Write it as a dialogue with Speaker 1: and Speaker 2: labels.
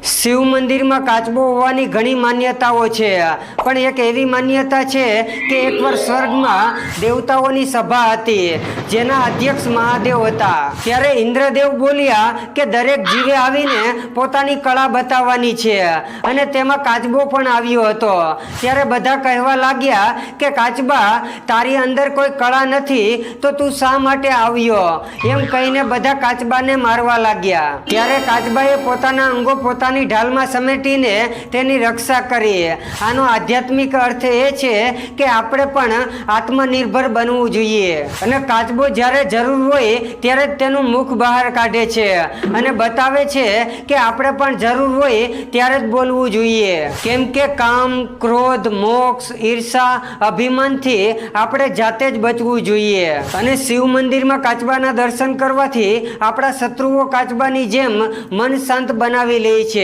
Speaker 1: શિવ મંદિરમાં કાચબો હોવાની ઘણી માન્યતાઓ છે, પણ એક એવી માન્યતા છે કે એકવાર સ્વર્ગમાં દેવતાઓની સભા હતી, જેના અધ્યક્ષ મહાદેવ હતા. ત્યારે ઇન્દ્રદેવ બોલ્યા કે દરેક જીવે આવીને પોતાની કળા બતાવવાની છે, અને તેમાં કાચબો પણ આવ્યો હતો. ત્યારે બધા કહેવા લાગ્યા કે કાચબા, તારી અંદર કોઈ કળા નથી તો તું શા માટે આવ્યો? એમ કહીને બધા કાચબાને મારવા લાગ્યા. ત્યારે કાચબાએ પોતાના અંગો પોતાની ઢાલમાં સમેટીને તેની રક્ષા કરી. આનો આધ્યાત્મિક અર્થ એ છે કે આપણે પણ આત્મનિર્ભર બનવું જોઈએ, અને કાચબો જ્યારે જરૂર હોય ત્યારે જ તેનું મુખ બહાર કાઢે છે અને બતાવે છે કે આપણે પણ જરૂર હોય ત્યારે જ બોલવું જોઈએ. કેમ કે કામ, ક્રોધ, મોક્ષ, ઈર્ષા, અભિમાનથી આપણે જાતે જ બચવું જોઈએ. અને શિવ મંદિરમાં કાચબાના દર્શન કરવાથી આપણા શત્રુઓ કાચબાની જેમ મન શાંત બનાવી લે છે.